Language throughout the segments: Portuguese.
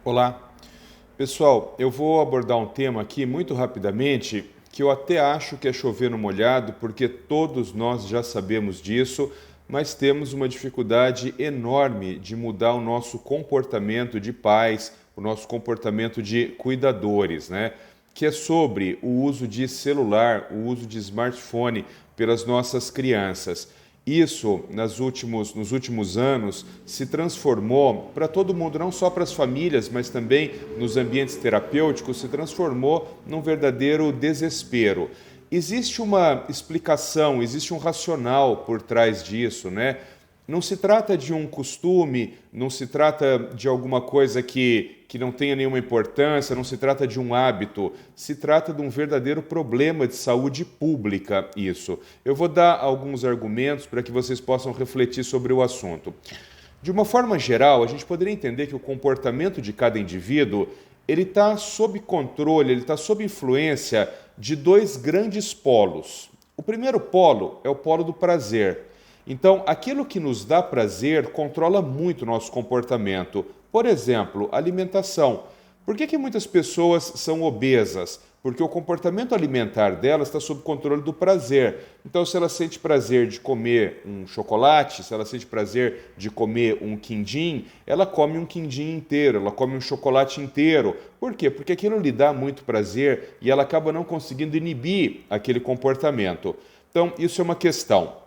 Olá, pessoal, eu vou abordar um tema aqui muito rapidamente que eu até acho que é chover no molhado, porque todos nós já sabemos disso, mas temos uma dificuldade enorme de mudar o nosso comportamento de pais, o nosso comportamento de cuidadores, né? Que é sobre o uso de celular, o uso de smartphone pelas nossas crianças. Isso, nos últimos anos, se transformou para todo mundo, não só para as famílias, mas também nos ambientes terapêuticos, se transformou num verdadeiro desespero. Existe uma explicação, existe um racional por trás disso, né? Não se trata de um costume, não se trata de alguma coisa que não tenha nenhuma importância, não se trata de um hábito, se trata de um verdadeiro problema de saúde pública, isso. Eu vou dar alguns argumentos para que vocês possam refletir sobre o assunto. De uma forma geral, a gente poderia entender que o comportamento de cada indivíduo ele está sob controle, ele está sob influência de dois grandes polos. O primeiro polo é o polo do prazer. Então, aquilo que nos dá prazer controla muito o nosso comportamento. Por exemplo, alimentação. Por que muitas pessoas são obesas? Porque o comportamento alimentar delas está sob controle do prazer. Então, se ela sente prazer de comer um chocolate, se ela sente prazer de comer um quindim, ela come um quindim inteiro, ela come um chocolate inteiro. Por quê? Porque aquilo lhe dá muito prazer e ela acaba não conseguindo inibir aquele comportamento. Então, isso é uma questão.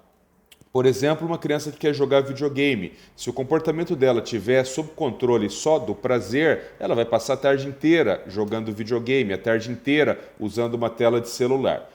Por exemplo, uma criança que quer jogar videogame. Se o comportamento dela estiver sob controle só do prazer, ela vai passar a tarde inteira jogando videogame, a tarde inteira usando uma tela de celular.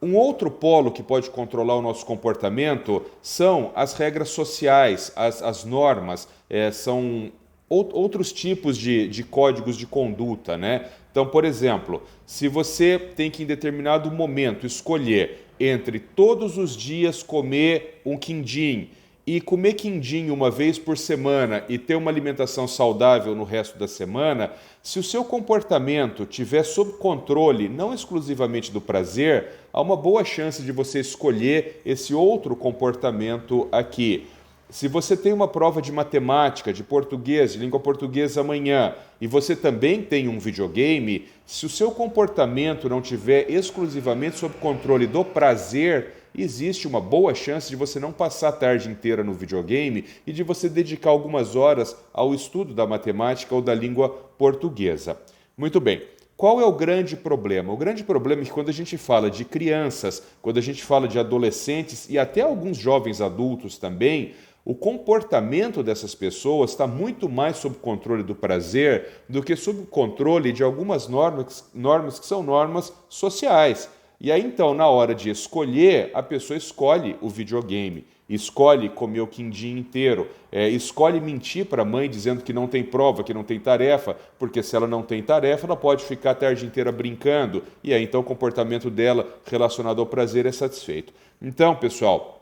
Um outro polo que pode controlar o nosso comportamento são as regras sociais, as normas, são outros tipos de códigos de conduta, né? Então, por exemplo, se você tem que em determinado momento escolher entre todos os dias comer um quindim e comer quindim uma vez por semana e ter uma alimentação saudável no resto da semana, se o seu comportamento tiver sob controle, não exclusivamente do prazer, há uma boa chance de você escolher esse outro comportamento aqui. Se você tem uma prova de matemática, de português, de língua portuguesa amanhã, e você também tem um videogame, se o seu comportamento não tiver exclusivamente sob controle do prazer, existe uma boa chance de você não passar a tarde inteira no videogame e de você dedicar algumas horas ao estudo da matemática ou da língua portuguesa. Muito bem. Qual é o grande problema? O grande problema é que quando a gente fala de crianças, quando a gente fala de adolescentes e até alguns jovens adultos também, o comportamento dessas pessoas está muito mais sob controle do prazer do que sob controle de algumas normas que são normas sociais. E aí, então, na hora de escolher, a pessoa escolhe o videogame, escolhe comer o quindim inteiro, escolhe mentir para a mãe dizendo que não tem prova, que não tem tarefa, porque se ela não tem tarefa, ela pode ficar a tarde inteira brincando, e aí então o comportamento dela relacionado ao prazer é satisfeito. Então, pessoal,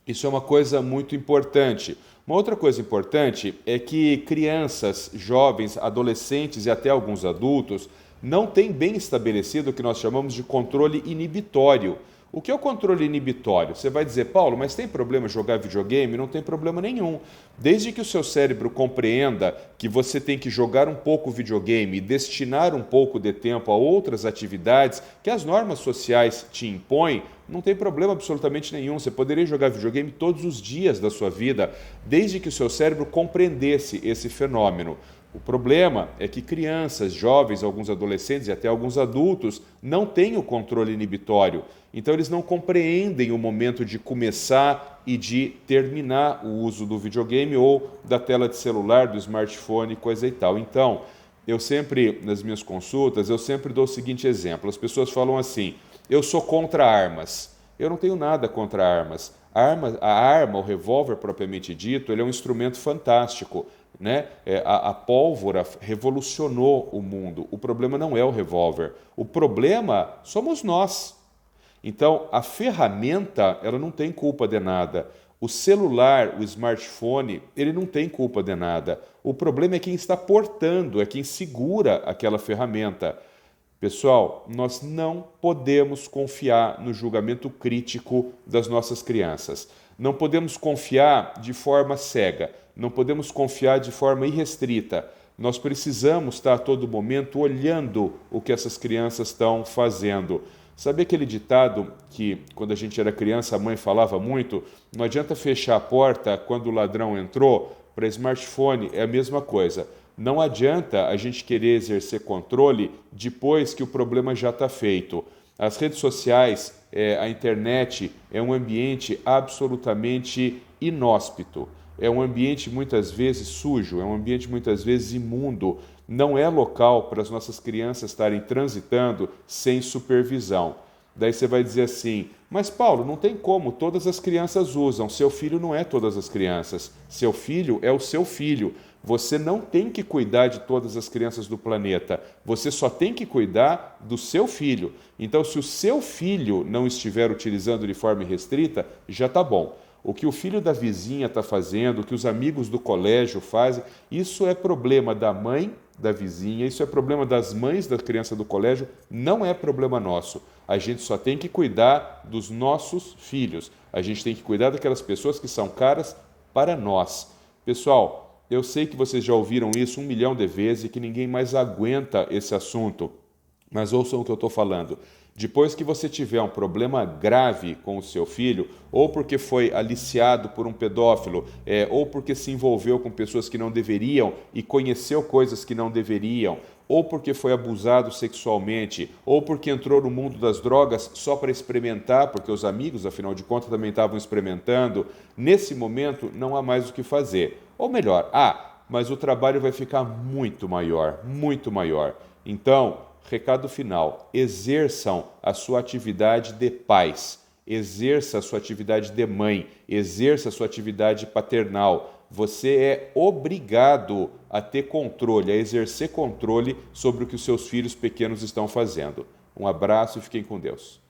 isso é uma coisa muito importante. Uma outra coisa importante é que crianças, jovens, adolescentes e até alguns adultos não têm bem estabelecido o que nós chamamos de controle inibitório. O que é o controle inibitório? Você vai dizer, Paulo, mas tem problema jogar videogame? Não tem problema nenhum. Desde que o seu cérebro compreenda que você tem que jogar um pouco videogame e destinar um pouco de tempo a outras atividades que as normas sociais te impõem, não tem problema absolutamente nenhum. Você poderia jogar videogame todos os dias da sua vida, desde que o seu cérebro compreendesse esse fenômeno. O problema é que crianças, jovens, alguns adolescentes e até alguns adultos não têm o controle inibitório. Então eles não compreendem o momento de começar e de terminar o uso do videogame ou da tela de celular, do smartphone, coisa e tal. Então, nas minhas consultas, eu sempre dou o seguinte exemplo. As pessoas falam assim, eu sou contra armas. Eu não tenho nada contra armas. A arma, o revólver propriamente dito, ele é um instrumento fantástico. Né? A pólvora revolucionou o mundo. O problema não é o revólver. O problema somos nós. Então, a ferramenta, ela não tem culpa de nada. O celular, o smartphone, ele não tem culpa de nada. O problema é quem está portando, é quem segura aquela ferramenta. Pessoal, nós não podemos confiar no julgamento crítico das nossas crianças. Não podemos confiar de forma cega. Não podemos confiar de forma irrestrita. Nós precisamos estar a todo momento olhando o que essas crianças estão fazendo. Sabe aquele ditado que, quando a gente era criança, a mãe falava muito? Não adianta fechar a porta quando o ladrão entrou. Para smartphone é a mesma coisa. Não adianta a gente querer exercer controle depois que o problema já está feito. As redes sociais, a internet, é um ambiente absolutamente inóspito. É um ambiente muitas vezes sujo, é um ambiente muitas vezes imundo. Não é local para as nossas crianças estarem transitando sem supervisão. Daí você vai dizer assim, mas Paulo, não tem como, todas as crianças usam, seu filho não é todas as crianças, seu filho é o seu filho. Você não tem que cuidar de todas as crianças do planeta, você só tem que cuidar do seu filho. Então, se o seu filho não estiver utilizando de forma restrita, já está bom. O que o filho da vizinha está fazendo, o que os amigos do colégio fazem, isso é problema da mãe da vizinha, isso é problema das mães da criança do colégio, não é problema nosso. A gente só tem que cuidar dos nossos filhos. A gente tem que cuidar daquelas pessoas que são caras para nós. Pessoal, eu sei que vocês já ouviram isso 1 milhão de vezes e que ninguém mais aguenta esse assunto, mas ouçam o que eu estou falando. Depois que você tiver um problema grave com o seu filho, ou porque foi aliciado por um pedófilo, ou porque se envolveu com pessoas que não deveriam e conheceu coisas que não deveriam, ou porque foi abusado sexualmente, ou porque entrou no mundo das drogas só para experimentar, porque os amigos, afinal de contas, também estavam experimentando, nesse momento não há mais o que fazer. Ou melhor, mas o trabalho vai ficar muito maior, muito maior. Então, recado final, exerçam a sua atividade de pais, exerça a sua atividade de mãe, exerça a sua atividade paternal. Você é obrigado a ter controle, a exercer controle sobre o que os seus filhos pequenos estão fazendo. Um abraço e fiquem com Deus.